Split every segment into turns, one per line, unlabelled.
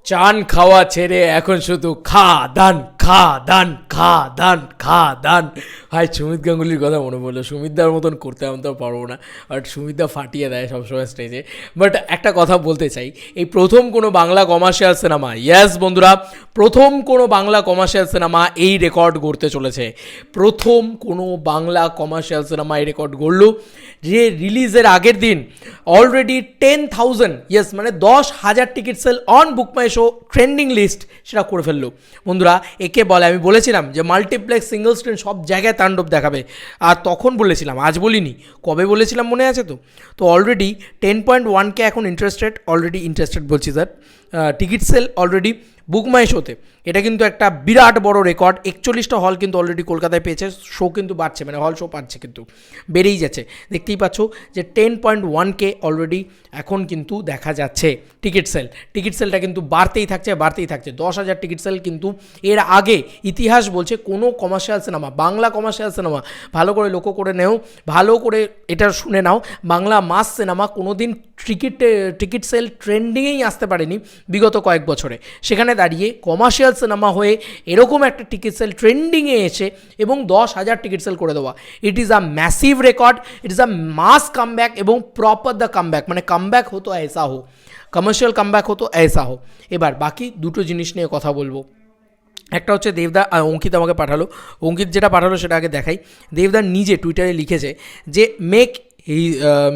চান খাওয়া ছেড়ে এখন শুধু খাদান খাদান খাদান খাদান। ভাই সুমিত গাঙ্গুলির কথা মনে পড়লো। সুমিতদার মতন করতে আমি তো পারবো না, বাট সুমিতদা ফাটিয়ে দেয় সবসময় স্টেজে। বাট একটা কথা বলতে চাই, এই প্রথম কোনো বাংলা কমার্শিয়াল সিনেমা, ইয়েস বন্ধুরা, প্রথম কোনো বাংলা কমার্শিয়াল সিনেমা এই রেকর্ড গড়তে চলেছে। প্রথম কোনো বাংলা কমার্শিয়াল সিনেমা এই রেকর্ড গড়ল, যে রিলিজের আগের দিন অলরেডি 10,000, ইয়েস মানে 10,000 ticket sale on BookMyShow trending list সেটা করে ফেললো বন্ধুরা। একে বলে, আমি বলেছিলাম যে মাল্টিপ্লেক্স সিঙ্গল স্ক্রিন সব জায়গায় তাণ্ডব দেখাবে, আর তখন বলেছিলাম, আজ বলিনি, কবে বলেছিলাম মনে আছে তো? তো অলরেডি 10.1K এখন অলরেডি ইন্টারেস্টেড বলছি sir, ticket sell already book মাই শোতে। এটা কিন্তু একটা বিরাট বড় রেকর্ড। 41টা হল কিন্তু অলরেডি কলকাতায় পেয়েছে। শো কিন্তু বাড়ছে, মানে হল শো পাচ্ছে, কিন্তু বেড়েই যাচ্ছে। দেখতেই পাচ্ছ যে 10.1K অলরেডি এখন কিন্তু দেখা যাচ্ছে টিকিট সেলটা কিন্তু বাড়তেই থাকছে। 10,000 টিকিট সেল কিন্তু এর আগে ইতিহাস বলছে কোনো commercial cinema, Bangla commercial cinema, ভালো করে লক্ষ্য করে নেও, ভালো করে এটা শুনে নাও, বাংলা মাস সিনেমা কোনো দিন টিকিট সেল ট্রেন্ডিংয়েই আসতে পারেনি বিগত কয়েক বছরে। সেখানে দাঁড়িয়ে কমার্শিয়াল সিনেমা হয়ে এরকম একটা টিকিট সেল ট্রেন্ডিংয়ে এসে এবং 10,000 টিকিট সেল করে দেওয়া, it is a massive record, it is a mass comeback এবং প্রপার দ্য কামব্যাক, মানে কামব্যাক হতো ऐसा हो, কমার্শিয়াল কামব্যাক হতো ऐसा हो। এবার বাকি দুটো জিনিস নিয়ে কথা বলবো। একটা হচ্ছে দেবদা, অঙ্কিত আমাকে পাঠালো, অঙ্কিত যেটা পাঠালো সেটা আগে দেখাই। দেবদা নিজে টুইটারে লিখেছে যে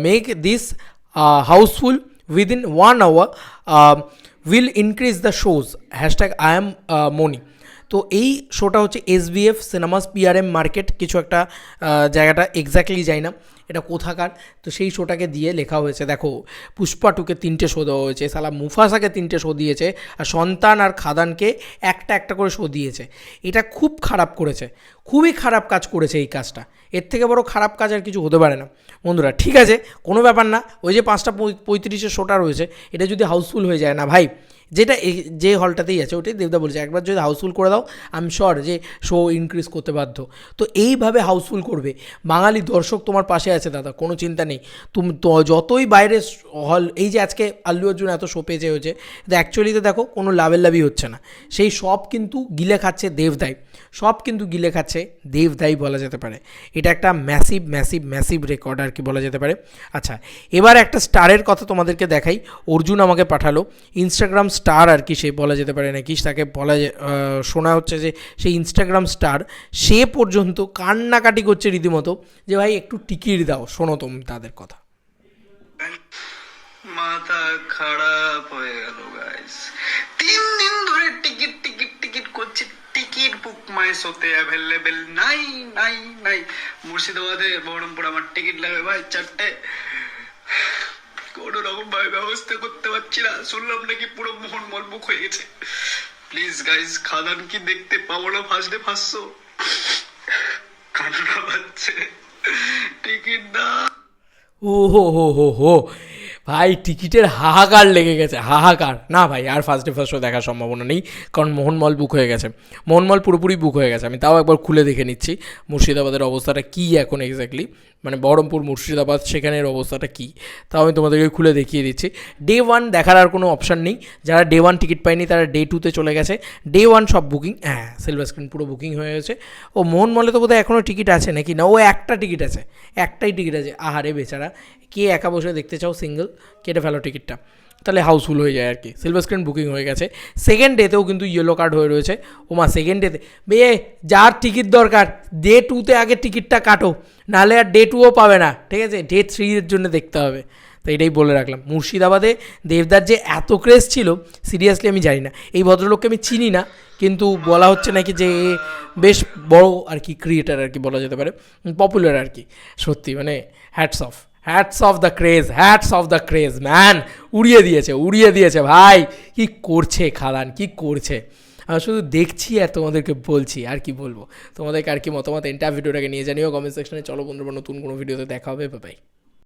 make this housefull within 1 hour will increase the shows, #I am Moni. তো এই শোটা হচ্ছে SBF সিনেমাস PRM মার্কেট কিছু একটা জায়গাটা এক্স্যাক্টলি যাই না এটা কোথাকার, তো সেই শোটাকে দিয়ে লেখা হয়েছে। দেখো, পুষ্পা 2কে 3টে শো দেওয়া হয়েছে, সালা মুফাসাকে 3টে শো দিয়েছে, আর সন্তান আর খাদানকে একটা করে শো দিয়েছে। এটা খুব খারাপ করেছে, খুবই খারাপ কাজ করেছে এই কাজটা। এর থেকে বড় খারাপ কাজ আর কিছু হতে পারে না বন্ধুরা। ঠিক আছে, কোনো ব্যাপার না, ওই যে 5:35 শোটা রয়েছে, এটা যদি হাউসফুল হয়ে যায় না ভাই, যেটা যে হলটাতেই আছে ওটাই দেবদা বলছে, একবার যদি হাউসফুল করে দাও আই এম শিওর যে শো ইনক্রিজ করতে বাধ্য। তো এইভাবে হাউসফুল করবে, বাঙালি দর্শক তোমার পাশে আছে দাদা, কোনো চিন্তা নেই। তুমি যতই বাইরে হল, এই যে আজকে আল্লু অর্জুন এত শো পেয়েছে হয়েছে, কিন্তু অ্যাকচুয়ালিতে দেখো কোনো লাভি হচ্ছে না, সেই সব কিন্তু গিলে খাচ্ছে দেবদাই, সব কিন্তু গিলে খাচ্ছে দেবদাই বলা যেতে পারে। এটা একটা ম্যাসিভ রেকর্ড আর কি বলা যেতে পারে। আচ্ছা, এবার একটা স্টারের কথা তোমাদেরকে দেখাই। অর্জুন আমাকে পাঠালো, ইনস্টাগ্রাম স্টার আর কি সে বলা যেতে পারে নাকি, তাকে বলা শোনা হচ্ছে যে সেই ইনস্টাগ্রাম স্টার, সে পর্যন্ত কান্নাকাটি করছে রীতিমতো যে ভাই একটু টিকিট দাও। শোনো তুমি তাদের কথা।
মাথা খারাপ হয়ে গেল গাইস, 3 দিন ধরে টিকিট করছে, টিকিট বুক মাই শোতে অ্যাভেলেবেল নাই। মুর্শিদাবাদে বহরমপুর আমার টিকিট লাগবে ভাই 4টে, কোনো রকম ভাবে ব্যবস্থা করতে পারছি না। শুনলাম নাকি পুরো মোহনমল বুক হয়ে গেছে। প্লিজ গাইস, খাদান কি দেখতে পাবো না ফার্স্ট ডে 500? কান্না পাচ্ছে, টিকিট না।
ও হো ভাই, টিকিটের হাহাকার লেগে গেছে, হাহাকার। না ভাই, আর ফার্স্ট ডে ফার্স্ট শো দেখার সম্ভাবনা নেই, কারণ মোহনমল বুক হয়ে গেছে, মোহনমল পুরোপুরি বুক হয়ে গেছে। আমি তাও একবার খুলে দেখে নিচ্ছি মুর্শিদাবাদের অবস্থাটা কী এখন এক্স্যাক্টলি, মানে বহরমপুর মুর্শিদাবাদ সেখানের অবস্থাটা কী, তাও আমি তোমাদেরকে খুলে দেখিয়ে দিচ্ছি। ডে 1 দেখার আর কোনো অপশান নেই, যারা ডে 1 টিকিট পায়নি তারা ডে 2তে চলে গেছে। ডে 1 সব বুকিং, হ্যাঁ সিলভার স্ক্রিন পুরো বুকিং হয়ে গেছে। ও মোহনমলে তো বোধহয় এখনও টিকিট আছে নাকি, না ও একটা টিকিট আছে, একটাই টিকিট আছে। আহারে বেচারা, কে একা বসে দেখতে চাও সিঙ্গেল, কেটে ফেলো টিকিটটা, তাহলে হাউসফুল হয়ে যায় আর কি। সিলভার স্ক্রিন বুকিং হয়ে গেছে। সেকেন্ড ডেতেও কিন্তু ইয়েলো কার্ড হয়ে রয়েছে। ওমা, সেকেন্ড ডেতে যার টিকিট দরকার ডে 2তে আগে টিকিটটা কাটো, নাহলে আর ডে 2ও পাবে না, ঠিক আছে? ডে 3-এর জন্য দেখতে হবে। তো এটাই বলে রাখলাম। মুর্শিদাবাদে দেবদার যে এত ক্রেজ ছিল, সিরিয়াসলি আমি জানি না, এই ভদ্রলোককে আমি চিনি না, কিন্তু বলা হচ্ছে নাকি যে বেশ বড় আর কি ক্রিয়েটার আর কি বলা যেতে পারে, পপুলার আর কি। সত্যি মানে hats off the craze man, উড়িয়ে দিয়েছে ভাই। কি করছে খাদান, কি করছে, আমি শুধু দেখছি আর তোমাদেরকে বলছি, আর কি বলবো। তোমাদেরকে আর কি মতামত এন্টার ভিডিওটাকে নিয়ে জানিও কমেন্ট সেকশনে। চলো বন্ধুরা, নতুন কোনো ভিডিওতে দেখা হবে, বাই।